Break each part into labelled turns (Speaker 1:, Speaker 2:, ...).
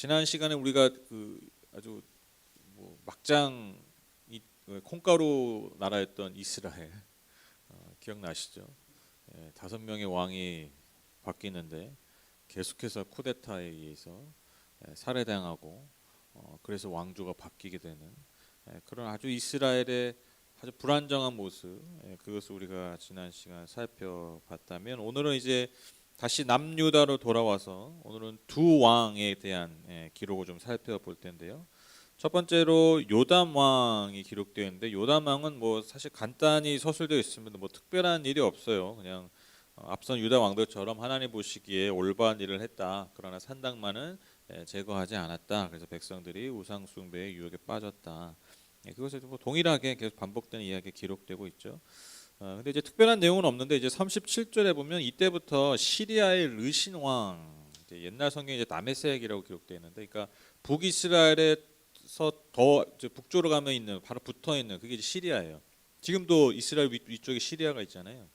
Speaker 1: 지난 시간에 우리가 그 아주 뭐 막장 콩가루 나라였던 이스라엘 기억나시죠? 5명의 왕이 바뀌는데 계속해서 쿠데타에 의해서 살해당하고 그래서 왕조가 바뀌게 되는 그런 아주 이스라엘의 아주 불안정한 모습, 그것을 우리가 지난 시간 살펴봤다면 오늘은 이제 다시 남유다로 돌아와서 오늘은 두 왕에 대한 기록을 좀 살펴볼 텐데요. 첫 번째로 요담 왕이 기록되어 있는데 요담 왕은 뭐 사실 간단히 서술되어 있습니다. 뭐 특별한 일이 없어요. 그냥 앞선 유다 왕들처럼 하나님 보시기에 올바른 일을 했다. 그러나 산당만은 제거하지 않았다. 그래서 백성들이 우상 숭배의 유혹에 빠졌다. 그것을 뭐 동일하게 계속 반복되는 이야기가 기록되고 있죠. 근데 이제 특별한 내용은 없는데 이제 37절에 보면 이때부터 시리아의 르신 왕, 이제 옛날 성경에 이제 다메섹이라고 기록되어 있는데, 그러니까 북이스라엘에서 더 북쪽으로 가면 있는 바로 붙어 있는 그게 이제 시리아예요. 지금도 이스라엘 위쪽에 시리아가 있잖아요.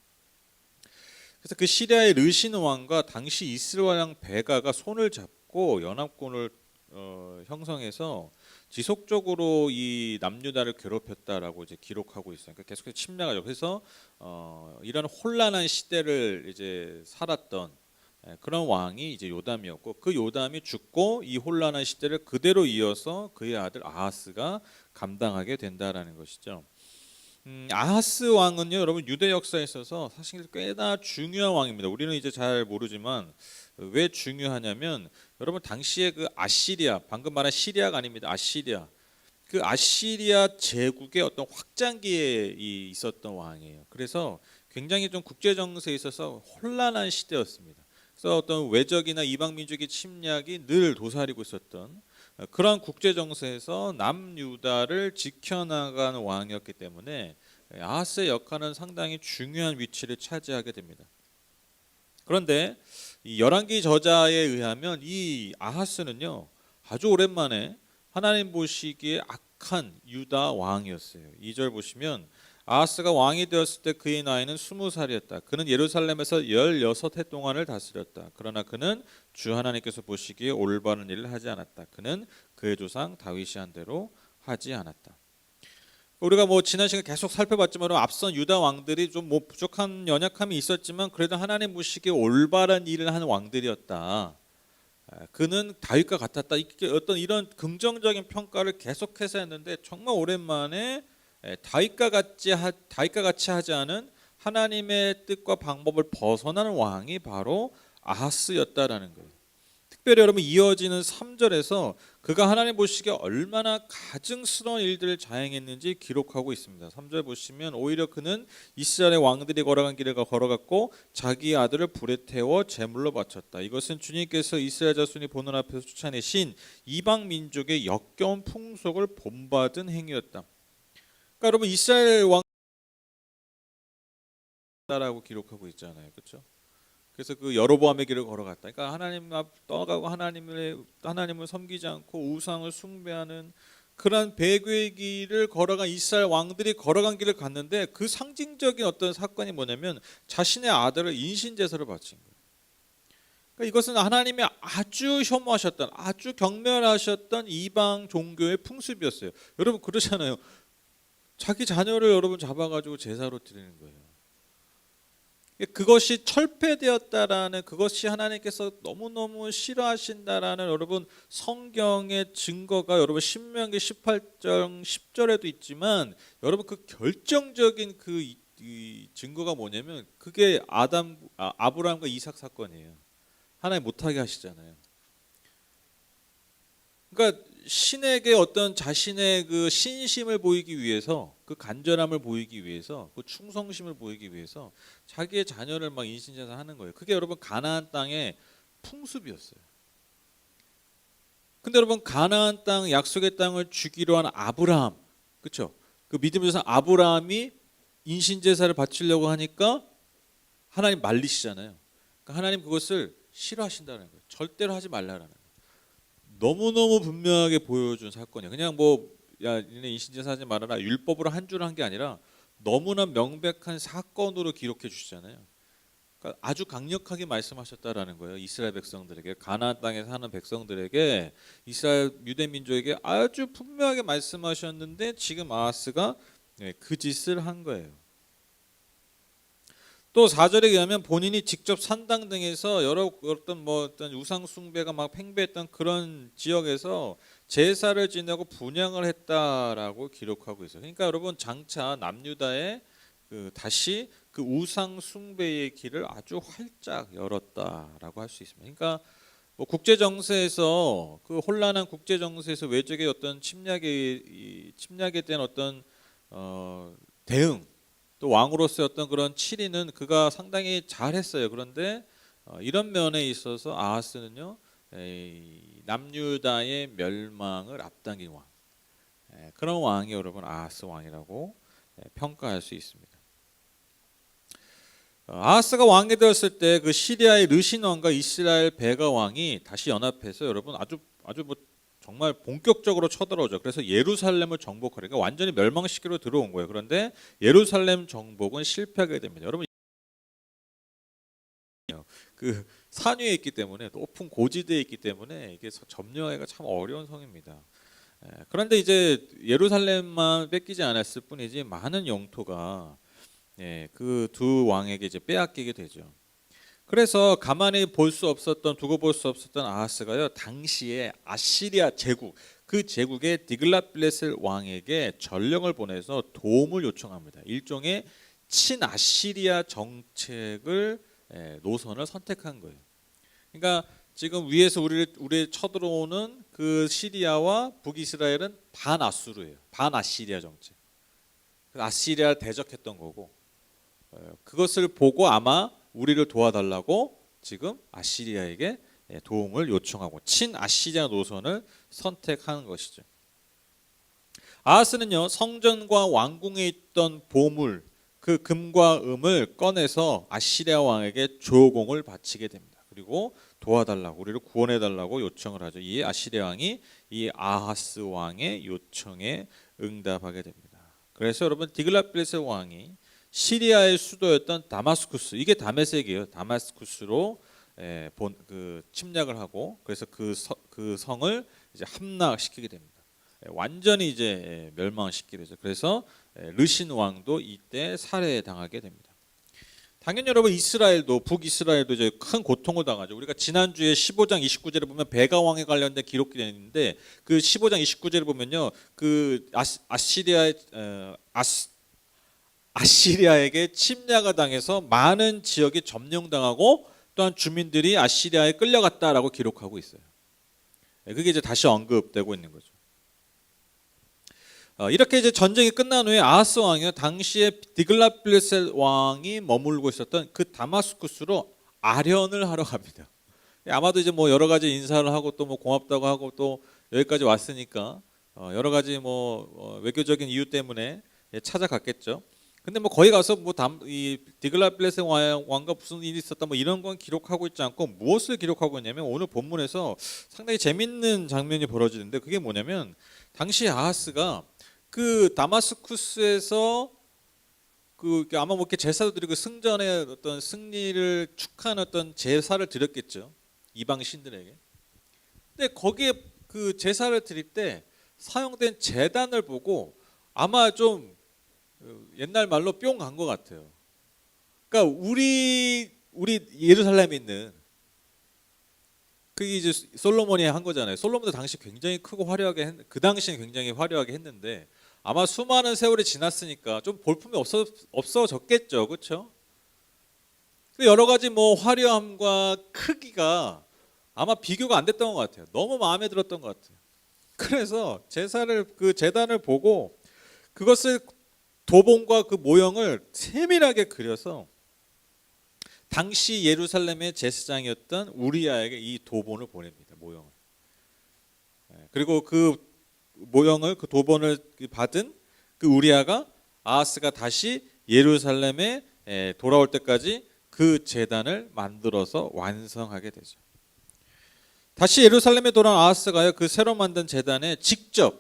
Speaker 1: 그래서 그 시리아의 르신 왕과 당시 이스라엘 왕 베가가 손을 잡고 연합군을 형성해서 지속적으로 이 남유다를 괴롭혔다라고 이제 기록하고 있어요. 그러니까 계속해서 침략하죠. 그래서 이런 혼란한 시대를 이제 살았던 그런 왕이 이제 요담이었고, 그 요담이 죽고 이 혼란한 시대를 그대로 이어서 그의 아들 아하스가 감당하게 된다라는 것이죠. 아하스 왕은요, 여러분 유대 역사에 있어서 사실 꽤나 중요한 왕입니다. 우리는 이제 잘 모르지만 왜 중요하냐면 여러분 당시에 그 아시리아, 방금 말한 시리아가 아닙니다. 아시리아. 그 아시리아 제국의 어떤 확장기에 있었던 왕이에요. 그래서 굉장히 좀 국제 정세에 있어서 혼란한 시대였습니다. 그래서 어떤 외적이나 이방 민족의 침략이 늘 도사리고 있었던 그런 국제 정세에서 남유다를 지켜나가는 왕이었기 때문에 아하스의 역할은 상당히 중요한 위치를 차지하게 됩니다. 그런데 이 열왕기 저자에 의하면 이 아하스는요 아주 오랜만에 하나님 보시기에 악한 유다 왕이었어요. 2절 보시면 아하스가 왕이 되었을 때 그의 나이는 20살이었다. 그는 예루살렘에서 16해 동안을 다스렸다. 그러나 그는 주 하나님께서 보시기에 올바른 일을 하지 않았다. 그는 그의 조상 다윗이 한 대로 하지 않았다. 우리가 뭐 지난 시간에 계속 살펴봤지만 앞선 유다 왕들이 좀 뭐 부족한 연약함이 있었지만 그래도 하나님 보시기에 올바른 일을 하는 왕들이었다. 그는 다윗과 같았다. 어떤 이런 긍정적인 평가를 계속해서 했는데 정말 오랜만에 다윗과 같이 하지 않은 하나님의 뜻과 방법을 벗어나는 왕이 바로 아하스였다라는 거예요. 특별히 여러분 이어지는 3절에서 그가 하나님 보시기에 얼마나 가증스러운 일들을 자행했는지 기록하고 있습니다. 3절 보시면 오히려 그는 이스라엘의 왕들이 걸어간 길을 걸어갔고 자기 아들을 불에 태워 제물로 바쳤다. 이것은 주님께서 이스라엘 자손이 보는 앞에서 쫓아내신 이방 민족의 역겨운 풍속을 본받은 행위였다. 그러니까 여러분 이스라엘 왕다라고 기록하고 있잖아요. 그렇죠? 그래서 그 여로보암의 길을 걸어갔다. 그러니까 하나님 앞 떠나가고 하나님을 섬기지 않고 우상을 숭배하는 그런 배교의 길을 걸어간 이스라엘 왕들이 걸어간 길을 갔는데 그 상징적인 어떤 사건이 뭐냐면 자신의 아들을 인신 제사로 바친 거예요. 그러니까 이것은 하나님이 아주 혐오하셨던, 아주 경멸하셨던 이방 종교의 풍습이었어요. 여러분 그러잖아요. 자기 자녀를 여러분 잡아가지고 제사로 드리는 거예요. 그것이 철폐되었다라는, 그것이 하나님께서 너무너무 싫어하신다라는 여러분 성경의 증거가 여러분 신명기 18장 10절에도 있지만 여러분 그 결정적인 이 증거가 뭐냐면 그게 아브라함과 이삭 사건이에요. 하나님 못하게 하시잖아요. 그러니까 신에게 어떤 자신의 그 신심을 보이기 위해서, 그 간절함을 보이기 위해서, 그 충성심을 보이기 위해서 자기의 자녀를 막 인신제사 하는 거예요. 그게 여러분 가나안 땅의 풍습이었어요. 근데 여러분 가나안 땅, 약속의 땅을 주기로 한 아브라함, 그렇죠? 그 믿음의 조상 아브라함이 인신제사를 바치려고 하니까 하나님 말리시잖아요. 그러니까 하나님 그것을 싫어하신다는 거예요. 절대로 하지 말라라는 거예요. 너무너무 분명하게 보여준 사건이야. 그냥 뭐 야, 니네 인신제사 하지 말아라 율법으로 한 줄 한 게 아니라 너무나 명백한 사건으로 기록해 주시잖아요. 그러니까 아주 강력하게 말씀하셨다라는 거예요. 이스라엘 백성들에게, 가나안 땅에 사는 백성들에게, 이스라엘 유대 민족에게 아주 분명하게 말씀하셨는데 지금 아하스가 그 짓을 한 거예요. 또 4절에 의하면 본인이 직접 산당 등에서 여러 어떤 우상 숭배가 막 팽배했던 그런 지역에서 제사를 지내고 분향을 했다라고 기록하고 있어요. 그러니까 여러분, 장차 남유다에 다시 그 우상 숭배의 길을 아주 활짝 열었다라고 할 수 있습니다. 그러니까 뭐 국제 정세에서, 그 혼란한 국제 정세에서 외적의 어떤 침략에 대한 어떤 대응, 또 왕으로서의 어떤 그런 치리는 그가 상당히 잘했어요. 그런데 이런 면에 있어서 아하스는요, 남유다의 멸망을 앞당긴 왕, 그런 왕이 여러분 아하스 왕이라고 평가할 수 있습니다. 아하스가 왕이 되었을 때 그 시리아의 르신 왕과 이스라엘 베가 왕이 다시 연합해서 여러분 아주 뭐 정말 본격적으로 쳐들어오죠. 그래서 예루살렘을 정복하니까 완전히 멸망시키러 들어온 거예요. 그런데 예루살렘 정복은 실패하게 됩니다. 여러분, 그 산 위에 있기 때문에, 높은 고지대에 있기 때문에 이게 점령하기가 참 어려운 성입니다. 그런데 이제 예루살렘만 뺏기지 않았을 뿐이지 많은 영토가 그 두 왕에게 이제 빼앗기게 되죠. 그래서 가만히 두고 볼 수 없었던 아하스가요, 당시에 아시리아 제국, 그 제국의 디글랏빌레셀 왕에게 전령을 보내서 도움을 요청합니다. 일종의 친아시리아 정책을 노선을 선택한 거예요. 그러니까 지금 위에서 우리 쳐들어오는 그 시리아와 북이스라엘은 반아수르예요. 반아시리아 정책. 아시리아를 대적했던 거고, 그것을 보고 아마 우리를 도와달라고 지금 아시리아에게 도움을 요청하고 친아시리아 노선을 선택하는 것이죠. 아하스는요, 성전과 왕궁에 있던 보물, 그 금과 은을 꺼내서 아시리아 왕에게 조공을 바치게 됩니다. 그리고 도와달라고, 우리를 구원해달라고 요청을 하죠. 이 아시리아 왕이 이 아하스 왕의 요청에 응답하게 됩니다. 그래서 여러분, 디글랏빌레셀 왕이 시리아의 수도였던 다마스쿠스, 이게 다메섹이에요. 다마스쿠스로 침략을 하고, 그래서 그 성을 이제 함락시키게 됩니다. 완전히 이제 멸망시키게 되죠. 그래서 르신 왕도 이때 살해당하게 됩니다. 당연히 여러분, 북이스라엘도 이제 큰 고통을 당하죠. 우리가 지난주에 15장 29절에 보면 베가 왕에 관련된 기록이 되어 있는데, 그 15장 29절에 보면요, 그 아시리아에게 침략을 당해서 많은 지역이 점령당하고, 또한 주민들이 아시리아에 끌려갔다라고 기록하고 있어요. 그게 이제 다시 언급되고 있는 거죠. 이렇게 이제 전쟁이 끝난 후에 아하스 왕이요, 당시에 디글랏빌레셀 왕이 머물고 있었던 그 다마스쿠스로 아련을 하러 갑니다. 아마도 이제 뭐 여러 가지 인사를 하고, 또 뭐 고맙다고 하고, 또 여기까지 왔으니까 여러 가지 뭐 외교적인 이유 때문에 찾아갔겠죠. 근데 뭐 거기 가서 이 디글랏빌레셀 왕과 무슨 일이 있었다 뭐 이런 건 기록하고 있지 않고, 무엇을 기록하고 있냐면, 오늘 본문에서 상당히 재밌는 장면이 벌어지는데, 그게 뭐냐면, 당시 아하스가 그 다마스쿠스에서 아마 뭐 이렇게 제사도 드리고 승전의 어떤 승리를 축하하는 어떤 제사를 드렸겠죠, 이방 신들에게. 근데 거기에 그 제사를 드릴 때 사용된 제단을 보고 아마 좀 옛날 말로 뿅 간 것 같아요. 그러니까 우리 예루살렘에 있는, 그게 이제 솔로몬이 한 거잖아요. 솔로몬도 당시 굉장히 크고 화려하게 그 당시엔 굉장히 화려하게 했는데, 아마 수많은 세월이 지났으니까 좀 볼품이 없어졌겠죠, 그렇죠? 여러 가지 뭐 화려함과 크기가 아마 비교가 안 됐던 것 같아요. 너무 마음에 들었던 것 같아요. 그래서 그 제단을 보고 그것을, 도봉과 그 모형을 세밀하게 그려서 당시 예루살렘의 제사장이었던 우리아에게 이 도본을 보냅니다. 모형을. 그리고 그 도본을 받은 그 우리아가, 아하스가 다시 예루살렘에 돌아올 때까지 그 제단을 만들어서 완성하게 되죠. 다시 예루살렘에 돌아온 아하스가요, 그 새로 만든 제단에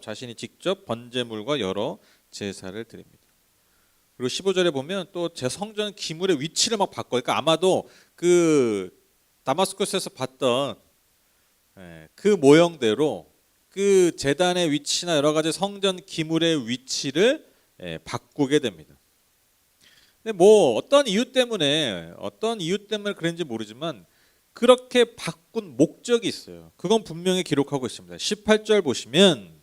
Speaker 1: 자신이 직접 번제물과 여러 제사를 드립니다. 그리고 15절에 보면 또 제 성전 기물의 위치를 막 바꿔요. 그러니까 아마도 그 다마스커스에서 봤던 그 모형대로 그 제단의 위치나 여러 가지 성전 기물의 위치를 바꾸게 됩니다. 근데 뭐 어떤 이유 때문에 그런지 모르지만 그렇게 바꾼 목적이 있어요. 그건 분명히 기록하고 있습니다. 18절 보시면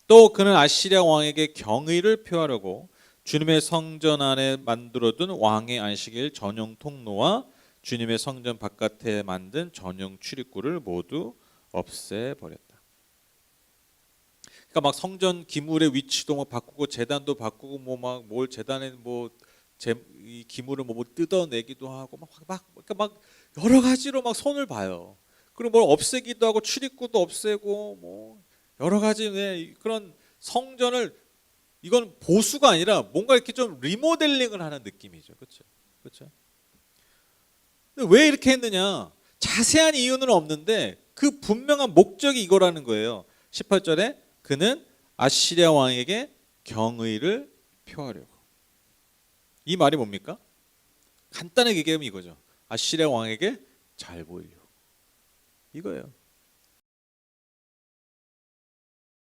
Speaker 1: 또 그는 아시리아 왕에게 경의를 표하려고 주님의 성전 안에 만들어둔 왕의 안식일 전용 통로와 주님의 성전 바깥에 만든 전용 출입구를 모두 없애버렸다. 그러니까 막 성전 기물의 위치도 막 바꾸고 제단도 바꾸고 뭐 막 뭘 제단에 이 기물을 뭐 뜯어내기도 하고 그러니까 막 여러 가지로 막 손을 봐요. 그리고 뭘 없애기도 하고 출입구도 없애고 뭐 여러 가지 그런 성전을 이건 보수가 아니라 뭔가 이렇게 좀 리모델링을 하는 느낌이죠. 그렇죠? 그렇죠? 근데 왜 이렇게 했느냐? 자세한 이유는 없는데 그 분명한 목적이 이거라는 거예요. 18절에 그는 아시리아 왕에게 경의를 표하려고. 이 말이 뭡니까? 간단하게 얘기하면 이거죠. 아시리아 왕에게 잘 보이려고. 이거예요.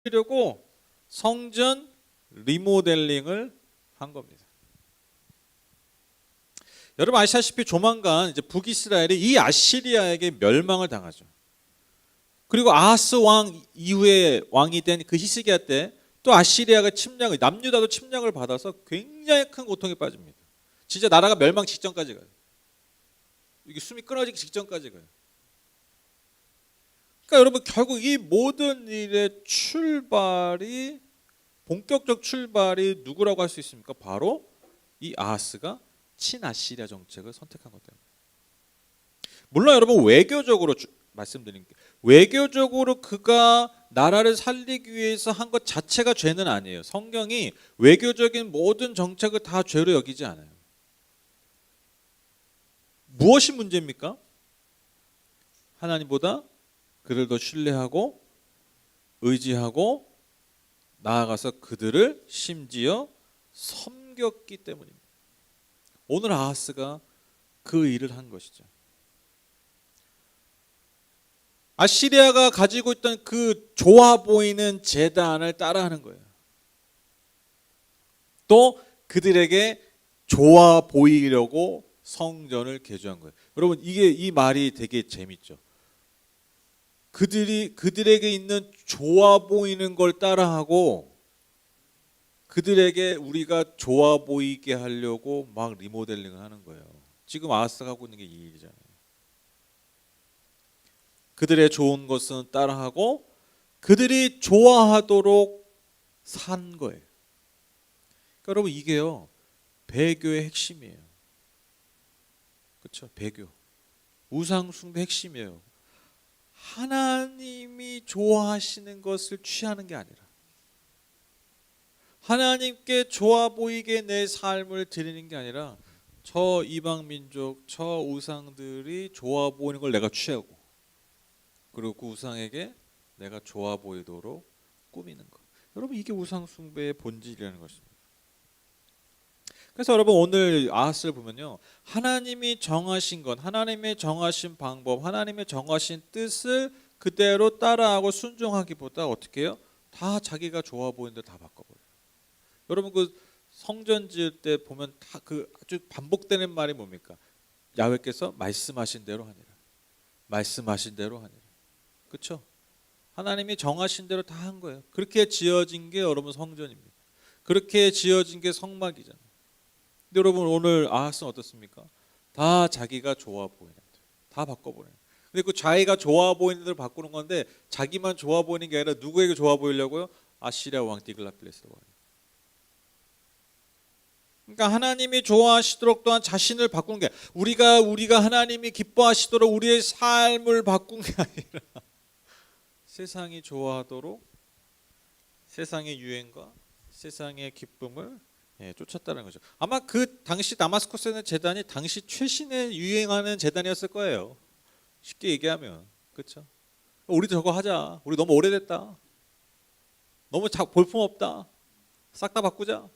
Speaker 1: 그리고 성전 리모델링을 한 겁니다. 여러분 아시다시피 조만간 이제 북이스라엘이 이 아시리아에게 멸망을 당하죠. 그리고 아하스 왕 이후에 왕이 된 그 히스기야 때 또 아시리아가 남유다도 침략을 받아서 굉장히 큰 고통에 빠집니다. 진짜 나라가 멸망 직전까지 가요. 이게 숨이 끊어지기 직전까지 가요. 그러니까 여러분 결국 이 모든 일의 본격적 출발이 누구라고 할 수 있습니까? 바로 이 아하스가 친아시리아 정책을 선택한 것 때문에. 물론 여러분 외교적으로 말씀드린 게 외교적으로 그가 나라를 살리기 위해서 한 것 자체가 죄는 아니에요. 성경이 외교적인 모든 정책을 다 죄로 여기지 않아요. 무엇이 문제입니까? 하나님보다 그를 더 신뢰하고 의지하고 나아가서 그들을 심지어 섬겼기 때문입니다. 오늘 아하스가 그 일을 한 것이죠. 아시리아가 가지고 있던 그 좋아 보이는 제단을 따라하는 거예요. 또 그들에게 좋아 보이려고 성전을 개조한 거예요. 여러분 이 말이 되게 재밌죠. 그들에게 있는 좋아 보이는 걸 따라하고 그들에게 우리가 좋아 보이게 하려고 막 리모델링을 하는 거예요. 지금 아하스가 하고 있는 게 이 일이잖아요. 그들의 좋은 것은 따라하고 그들이 좋아하도록 산 거예요. 그러니까 여러분 이게요 배교의 핵심이에요. 그렇죠? 배교, 우상 숭배 핵심이에요. 하나님이 좋아하시는 것을 취하는 게 아니라 하나님께 좋아 보이게 내 삶을 드리는 게 아니라 저 이방 민족, 저 우상들이 좋아 보이는 걸 내가 취하고 그리고 그 우상에게 내가 좋아 보이도록 꾸미는 것. 여러분 이게 우상 숭배의 본질이라는 것입니다. 그래서 여러분 오늘 아하스를 보면요. 하나님이 정하신 것, 하나님의 정하신 방법, 하나님의 정하신 뜻을 그대로 따라하고 순종하기보다 어떻게 해요? 다 자기가 좋아 보이는 대로 다 바꿔버려요. 여러분 그 성전 지을 때 보면 다 그 아주 반복되는 말이 뭡니까? 야훼께서 말씀하신 대로 하니라. 말씀하신 대로 하니라. 그렇죠? 하나님이 정하신 대로 다 한 거예요. 그렇게 지어진 게 여러분 성전입니다. 그렇게 지어진 게 성막이잖아요. 근데 여러분 오늘 아하스는 어떻습니까? 다 자기가 좋아 보이는 대로 다 바꿔버려요. 근데 그 자기가 좋아 보이는 대로 바꾸는 건데 자기만 좋아 보이는 게 아니라 누구에게 좋아 보이려고요? 아시리아 왕 디글라필레스로 와요. 그러니까 하나님이 좋아하시도록 또한 자신을 바꾸는 게 우리가 하나님이 기뻐하시도록 우리의 삶을 바꾼 게 아니라 세상이 좋아하도록 세상의 유행과 세상의 기쁨을 쫓았다는 거죠. 아마 그 당시 다마스커스의 제단이 당시 최신에 유행하는 제단이었을 거예요. 쉽게 얘기하면 그렇죠. 우리도 저거 하자. 우리 너무 오래됐다. 너무 볼품 없다. 싹 다 바꾸자.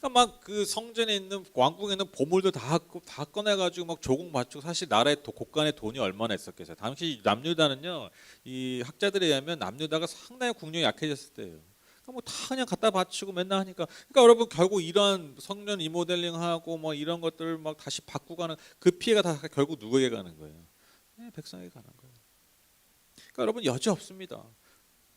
Speaker 1: 그러니까 막 그 성전에 있는 왕궁에 있는 보물도 다 꺼내가지고 막 조공 바치고 사실 나라의 곳간에 돈이 얼마나 있었겠어요. 당시 남유다는요, 이 학자들에 의하면 남유다가 상당히 국력이 약해졌을 때예요. 그러니까 뭐 다 그냥 갖다 바치고 맨날 하니까, 그러니까 여러분 결국 이러한 성전 리모델링하고 뭐 이런 것들 막 다시 바꾸고 가는 그 피해가 다 결국 누구에게 가는 거예요? 네, 백성에게 가는 거예요. 그러니까 여러분 여지 없습니다.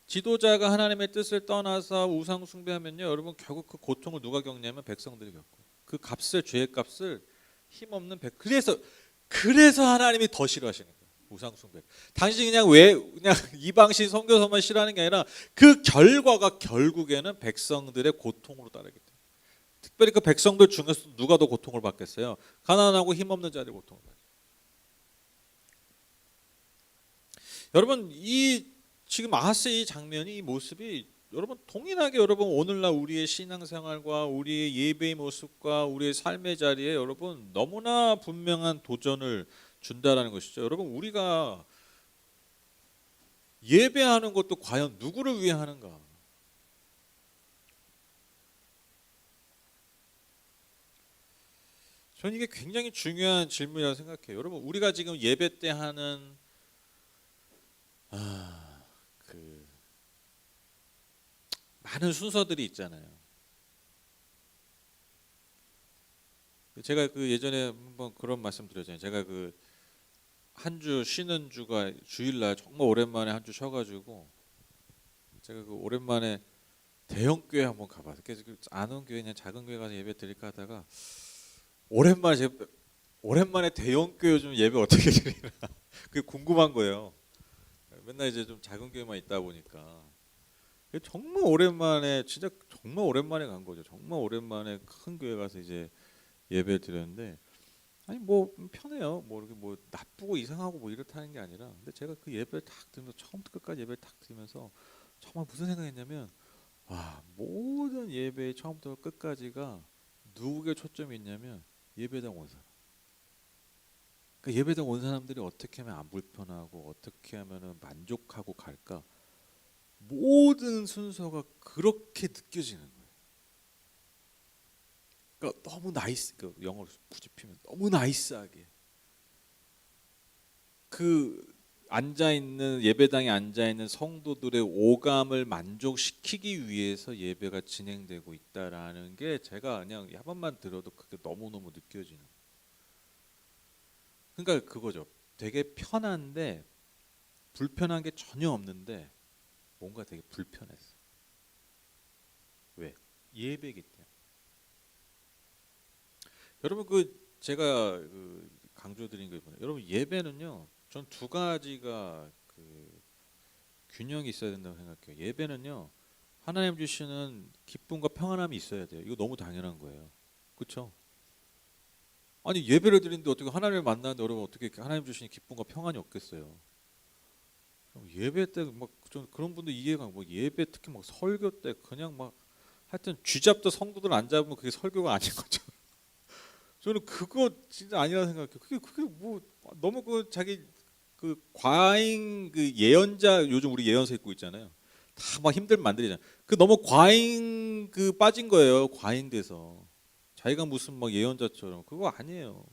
Speaker 1: 지도자가 하나님의 뜻을 떠나서 우상 숭배하면요, 여러분 결국 그 고통을 누가 겪냐면 백성들이 겪고, 그 값을, 죄의 값을 힘없는 그래서 하나님이 더 싫어하시는 거예요. 우상 숭배. 당신이 그냥 왜 그냥 이방신 선교사만 싫어하는 게 아니라 그 결과가 결국에는 백성들의 고통으로 따르기 때문에. 특별히 그 백성들 중에서 누가 더 고통을 받겠어요? 가난하고 힘없는 자들이 고통을 받죠. 여러분 지금 아하스의 이 장면이, 이 모습이 여러분 동일하게 여러분 오늘날 우리의 신앙생활과 우리의 예배의 모습과 우리의 삶의 자리에 여러분 너무나 분명한 도전을 준다라는 것이죠. 여러분 우리가 예배하는 것도 과연 누구를 위해 하는가? 저는 이게 굉장히 중요한 질문이라고 생각해요. 여러분 우리가 지금 예배 때 하는 그 많은 순서들이 있잖아요. 제가 그 예전에 한번 그런 말씀 드렸잖아요. 제가 그 한 주 쉬는 주가 주일날 정말 오랜만에 한 주 쉬어가지고 제가 그 오랜만에 대형 교회 한번 가봤어요. 그래서 아는 교회 그냥 작은 교회 가서 예배 드릴까 하다가 오랜만에 대형 교회 좀 예배 어떻게 드리나 그게 궁금한 거예요. 맨날 이제 좀 작은 교회만 있다 보니까 정말 오랜만에, 진짜 정말 오랜만에 간 거죠. 정말 오랜만에 큰 교회 가서 이제 예배 드렸는데, 아니 뭐 편해요. 뭐 이렇게 뭐 나쁘고 이상하고 뭐 이렇다는 게 아니라, 근데 제가 그 예배를 탁 들으면서 처음부터 끝까지 예배를 탁 들으면서 정말 무슨 생각했냐면, 와, 모든 예배의 처음부터 끝까지가 누구에게 초점이 있냐면 예배당 온 사람. 그 예배당 온 사람들이 어떻게 하면 안 불편하고 어떻게 하면은 만족하고 갈까? 모든 순서가 그렇게 느껴지는 거예요. 그러니까 너무 나이스, 그 영어로 굳이 피면 너무 나이스하게 그 앉아 있는 예배당에 앉아 있는 성도들의 오감을 만족시키기 위해서 예배가 진행되고 있다라는 게 제가 그냥 한 번만 들어도 그게 너무너무 느껴지는. 그러니까 그거죠. 되게 편한데 불편한 게 전혀 없는데 뭔가 되게 불편했어. 왜? 예배이기 때문에. 여러분 그 제가 그 강조드린 거 이번에, 여러분 예배는요, 전 두 가지가 그 균형이 있어야 된다고 생각해요. 예배는요, 하나님 주시는 기쁨과 평안함이 있어야 돼요. 이거 너무 당연한 거예요. 그렇죠? 아니 예배를 드리는데 어떻게 하나님을 만나는데 여러분 어떻게 하나님 주시는 기쁨과 평안이 없겠어요? 예배 때 막 그런 분들 이해가, 뭐 예배 특히 막 설교 때 그냥 막 하여튼 쥐잡도 성도들 안 잡으면 그게 설교가 아닌 거죠. 저는 그거 진짜 아니라 생각해요. 그게 뭐 너무 그 자기 그 과잉 그 예언자, 요즘 우리 예언서 읽고 있잖아요. 다 막 힘들면 만들잖아요. 그 너무 과잉 그 빠진 거예요. 과잉돼서 자기가 무슨 막 예언자처럼. 그거 아니에요.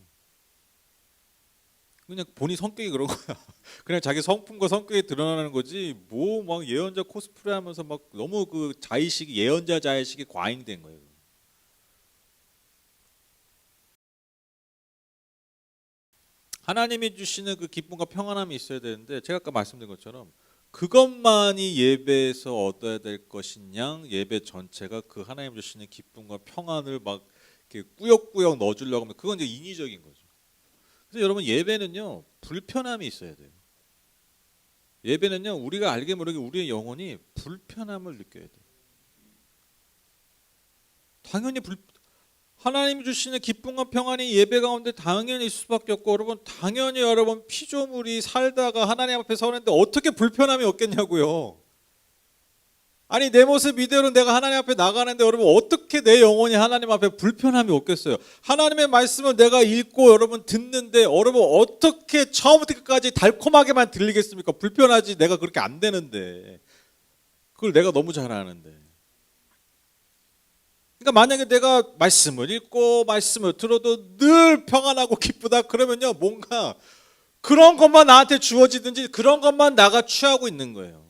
Speaker 1: 그냥 본인 성격이 그런 거야. 그냥 자기 성품과 성격이 드러나는 거지. 뭐 막 예언자 코스프레하면서 막 너무 그 자의식이, 예언자 자의식이 과잉된 거예요. 하나님이 주시는 그 기쁨과 평안함이 있어야 되는데, 제가 아까 말씀드린 것처럼 그것만이 예배에서 얻어야 될 것이냐, 예배 전체가 그 하나님 주시는 기쁨과 평안을 막 이렇게 꾸역꾸역 넣어주려고 하면 그건 이제 인위적인 거죠. 그래서 여러분 예배는요, 불편함이 있어야 돼요. 예배는요, 우리가 알게 모르게 우리의 영혼이 불편함을 느껴야 돼요. 당연히 하나님 주시는 기쁨과 평안이 예배 가운데 당연히 있을 수밖에 없고, 여러분 당연히 여러분 피조물이 살다가 하나님 앞에 서는데 어떻게 불편함이 없겠냐고요. 아니 내 모습 이대로 내가 하나님 앞에 나가는데 여러분 어떻게 내 영혼이 하나님 앞에 불편함이 없겠어요. 하나님의 말씀을 내가 읽고 여러분 듣는데 여러분 어떻게 처음부터 끝까지 달콤하게만 들리겠습니까? 불편하지. 내가 그렇게 안 되는데, 그걸 내가 너무 잘 아는데. 그러니까 만약에 내가 말씀을 읽고 말씀을 들어도 늘 평안하고 기쁘다 그러면요, 뭔가 그런 것만 나한테 주어지든지 그런 것만 나가 취하고 있는 거예요.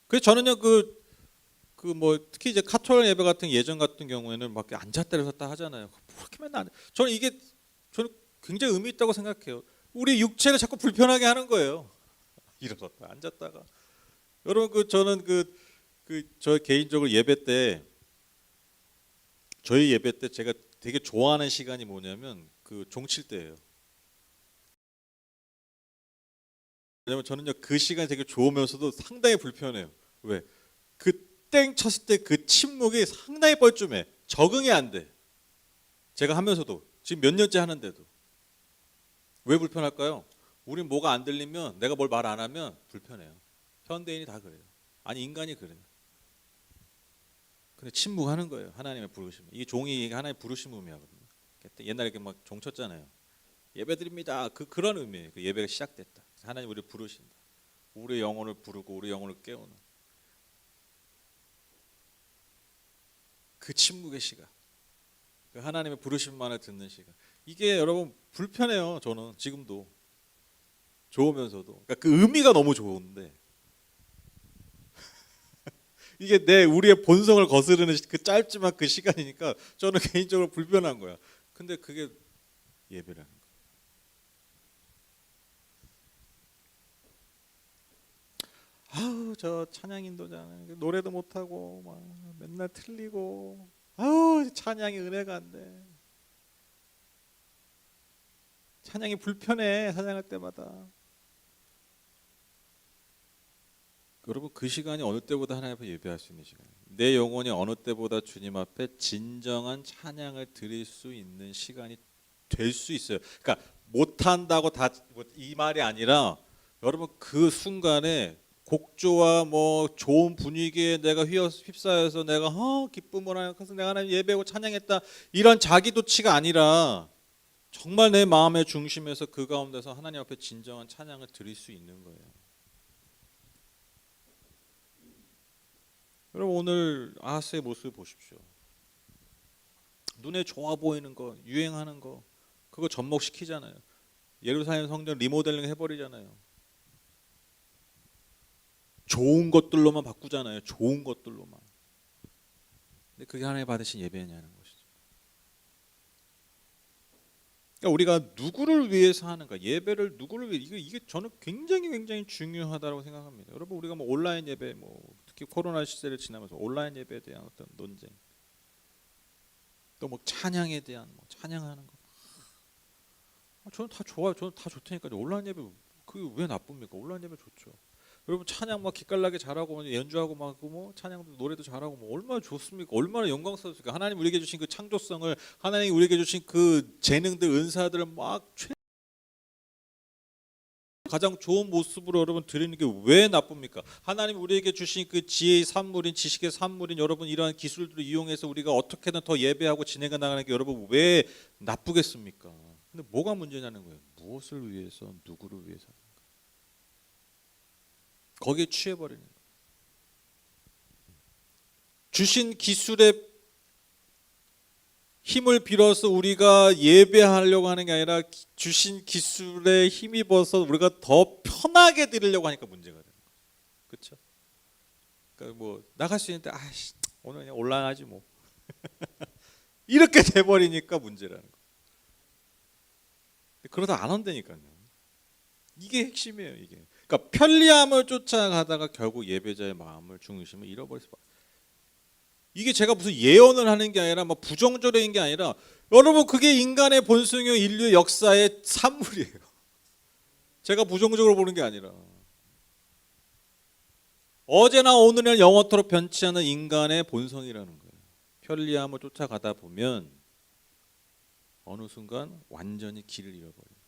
Speaker 1: 그래서 저는요, 뭐 특히 이제 카톨릭 예배 같은 예전 같은 경우에는 막 앉았다 일어섰다 하잖아요. 그렇게 맨날 저는 굉장히 의미 있다고 생각해요. 우리 육체를 자꾸 불편하게 하는 거예요. 일어섰다 앉았다가. 여러분 저는 저 개인적으로 저희 예배 때 제가 되게 좋아하는 시간이 뭐냐면 종칠 때예요. 왜냐면 저는요, 그 시간이 되게 좋으면서도 상당히 불편해요. 왜? 그 땡 쳤을 때 그 침묵이 상당히 뻘쭘해. 적응이 안 돼. 제가 하면서도 지금 몇 년째 하는데도. 왜 불편할까요? 우린 뭐가 안 들리면, 내가 뭘 말 안 하면 불편해요. 현대인이 다 그래요. 아니, 인간이 그래요. 근데 침묵하는 거예요. 하나님의 부르심. 이게 종이 하나님의 부르심 의미하거든요. 옛날에 이렇게 막 종 쳤잖아요. 예배드립니다. 그런 의미예요. 그 예배가 시작됐다. 하나님 우리를 부르신다. 우리의 영혼을 부르고 우리 영혼을 깨우는 그 침묵의 시간. 그 하나님의 부르심만을 듣는 시간. 이게 여러분 불편해요. 저는 지금도 좋으면서도. 그러니까 그 의미가 너무 좋은데 이게 우리의 본성을 거스르는 그 짧지만 그 시간이니까 저는 개인적으로 불편한 거야. 근데 그게 예배라는 거야. 아우, 저 찬양 인도자는 노래도 못하고 막 맨날 틀리고, 아우, 찬양이 은혜가 안 돼. 찬양이 불편해. 찬양할 때마다. 여러분, 그 시간이 어느 때보다 하나님 앞에 예배할 수 있는 시간이에요. 내 영혼이 어느 때보다 주님 앞에 진정한 찬양을 드릴 수 있는 시간이 될 수 있어요. 그러니까 못한다고 다 이 말이 아니라, 여러분 그 순간에 곡조와 뭐 좋은 분위기에 내가 휩싸여서 내가 기쁨을 하면서 내가 하나님 예배하고 찬양했다, 이런 자기도취가 아니라 정말 내 마음의 중심에서 그 가운데서 하나님 앞에 진정한 찬양을 드릴 수 있는 거예요. 여러분, 오늘 아하스의 모습을 보십시오. 눈에 좋아 보이는 거, 유행하는 거, 그거 접목시키잖아요. 예루살렘 성전 리모델링 해버리잖아요. 좋은 것들로만 바꾸잖아요. 좋은 것들로만. 근데 그게 하나님 받으신 예배냐는 것이죠. 그러니까 우리가 누구를 위해서 하는가, 예배를 누구를 위해, 이게 저는 굉장히 중요하다고 생각합니다. 여러분, 우리가 뭐 온라인 예배, 뭐 특히 코로나 시대를 지나면서 온라인 예배에 대한 어떤 논쟁, 또 뭐 찬양에 대한 뭐 찬양하는 거, 저는 다 좋아요. 저는 다 좋다니까요. 온라인 예배 그게 왜 나쁩니까? 온라인 예배 좋죠. 여러분 찬양 막 기깔나게 잘하고 연주하고 막 뭐 찬양도 노래도 잘하고 뭐 얼마나 좋습니까? 얼마나 영광스럽습니까? 하나님 우리에게 주신 그 창조성을, 하나님 우리에게 주신 그 재능들, 은사들을 막 가장 좋은 모습으로 여러분 드리는 게 왜 나쁩니까? 하나님 우리에게 주신 그 지혜의 산물인, 지식의 산물인 여러분, 이러한 기술들을 이용해서 우리가 어떻게든 더 예배하고 진행해 나가는 게 여러분 왜 나쁘겠습니까? 근데 뭐가 문제냐는 거예요. 무엇을 위해서, 누구를 위해서 하는가? 거기에 취해버리는 거예요. 주신 기술의 힘을 빌어서 우리가 예배하려고 하는 게 아니라 주신 기술에 힘입어서 우리가 더 편하게 드리려고 하니까 문제가 되는 거예요. 그렇죠? 그러니까 뭐 나갈 수 있는데 오늘 그냥 온라인 하지 뭐 이렇게 돼버리니까 문제라는 거예요. 그러다 안 한다니까요. 이게 핵심이에요. 이게. 그러니까 편리함을 쫓아가다가 결국 예배자의 마음을, 중심을 잃어버릴 수밖에. 이게 제가 무슨 예언을 하는 게 아니라 막 부정적인 게 아니라, 여러분 그게 인간의 본성이요, 인류의 역사의 산물이에요. 제가 부정적으로 보는 게 아니라 어제나 오늘은 영원토록 변치 않는 인간의 본성이라는 거예요. 편리함을 쫓아가다 보면 어느 순간 완전히 길을 잃어버려요.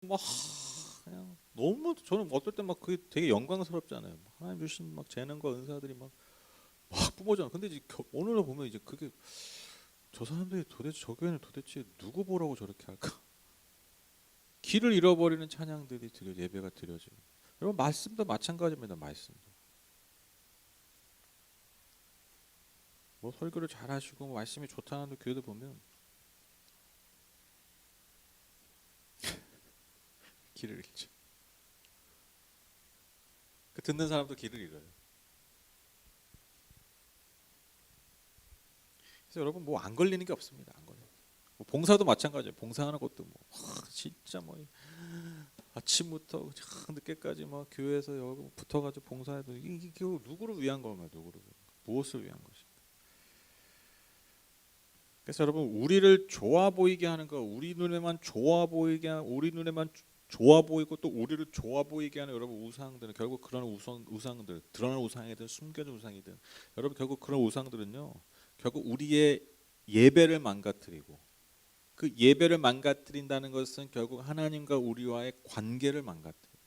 Speaker 1: 막 그냥 너무, 저는 어떨 때 막 그게 되게 영광스럽잖아요. 하나님 주신 막 재능과 은사들이 막 뿜어져. 근데 이제 오늘 보면 이제 그게, 저 사람들이 도대체 저 교회는 도대체 누구 보라고 저렇게 할까? 길을 잃어버리는 찬양들이 예배가 드려져요. 여러분 말씀도 마찬가지입니다. 말씀도 뭐 설교를 잘하시고 뭐 말씀이 좋다는 교회들 보면 길을 잃죠. 그 듣는 사람도 길을 잃어요. 그래서 여러분 뭐 안 걸리는 게 없습니다. 안 걸려요. 뭐 봉사도 마찬가지예요. 봉사하는 것도 뭐 진짜 뭐 아침부터 늦게까지 막 교회에서 여기 붙어가지고 봉사해도 이게 누구를 위한 건가요? 누구를 위한 거? 무엇을 위한 것인가? 그래서 여러분 우리를 좋아 보이게 하는 거, 우리 눈에만 좋아 보이게, 우리 눈에만 좋아 보이고 또 우리를 좋아 보이게 하는 여러분 우상들은 결국 그런 우상들, 드러난 우상이든 숨겨진 우상이든 여러분 결국 그런 우상들은요, 결국 우리의 예배를 망가뜨리고 그 예배를 망가뜨린다는 것은 결국 하나님과 우리와의 관계를 망가뜨려요.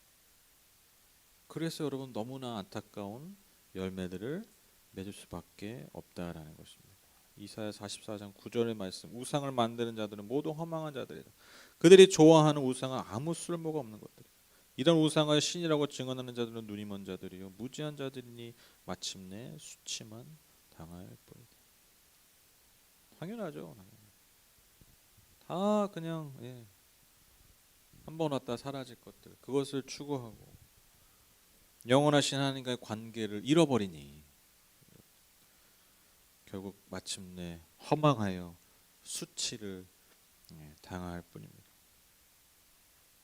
Speaker 1: 그래서 여러분 너무나 안타까운 열매들을 맺을 수밖에 없다라는 것입니다. 이사야 44장 9절의 말씀, 우상을 만드는 자들은 모두 허망한 자들이다. 그들이 좋아하는 우상은 아무 쓸모가 없는 것들이다. 이런 우상을 신이라고 증언하는 자들은 눈이 먼 자들이요 무지한 자들이니 마침내 수치만 당할 뿐이다. 당연하죠. 다 그냥 한번 왔다 사라질 것들, 그것을 추구하고 영원하신 하나님과의 관계를 잃어버리니 결국 마침내 허망하여 수치를 당할 뿐입니다.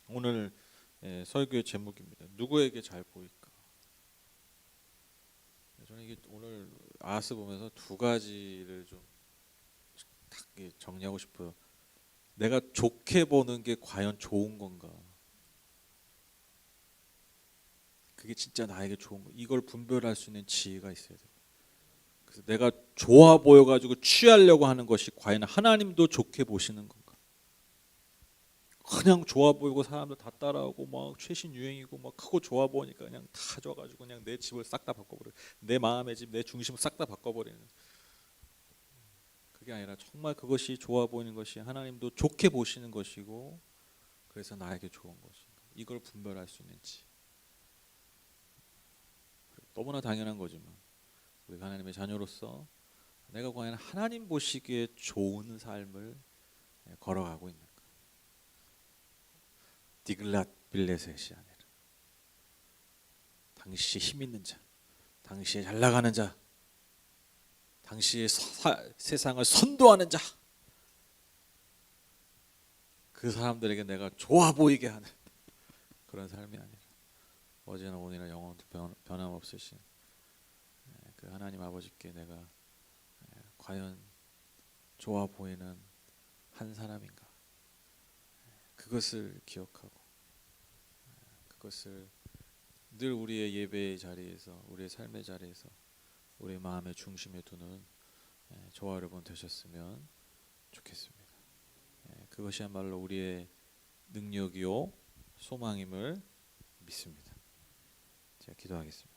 Speaker 1: 오늘 설교의 제목입니다. 누구에게 잘 보일까? 저는 이게 오늘 아하스 보면서 두 가지를 좀 딱 정리하고 싶어요. 내가 좋게 보는 게 과연 좋은 건가? 그게 진짜 나에게 좋은 거. 이걸 분별할 수 있는 지혜가 있어야 돼요. 그래서 내가 좋아 보여가지고 취하려고 하는 것이 과연 하나님도 좋게 보시는 건가? 그냥 좋아 보이고 사람들 다 따라하고 막 최신 유행이고 막 크고 좋아 보니까 그냥 다 줘가지고 그냥 내 집을 싹 다 바꿔버려. 내 마음의 집, 내 중심을 싹 다 바꿔버리는. 그게 아니라 정말 그것이 좋아 보이는 것이 하나님도 좋게 보시는 것이고 그래서 나에게 좋은 것인가? 이걸 분별할 수 있는지. 너무나 당연한 거지만 우리 하나님의 자녀로서 내가 과연 하나님 보시기에 좋은 삶을 걸어가고 있는가? 디글랏 빌레셋이 아니라 당시에 힘 있는 자, 당시에 잘 나가는 자, 당시에 세상을 선도하는 자, 그 사람들에게 내가 좋아 보이게 하는 그런 삶이 아니라 어제나 오늘이나 영원토 변함없으신 그 하나님 아버지께 내가 과연 좋아 보이는 한 사람인가? 그것을 기억하고 그것을 늘 우리의 예배의 자리에서, 우리의 삶의 자리에서, 우리의 마음의 중심에 두는 저와 여러분 되셨으면 좋겠습니다. 그것이야말로 우리의 능력이요 소망임을 믿습니다. 제가 기도하겠습니다.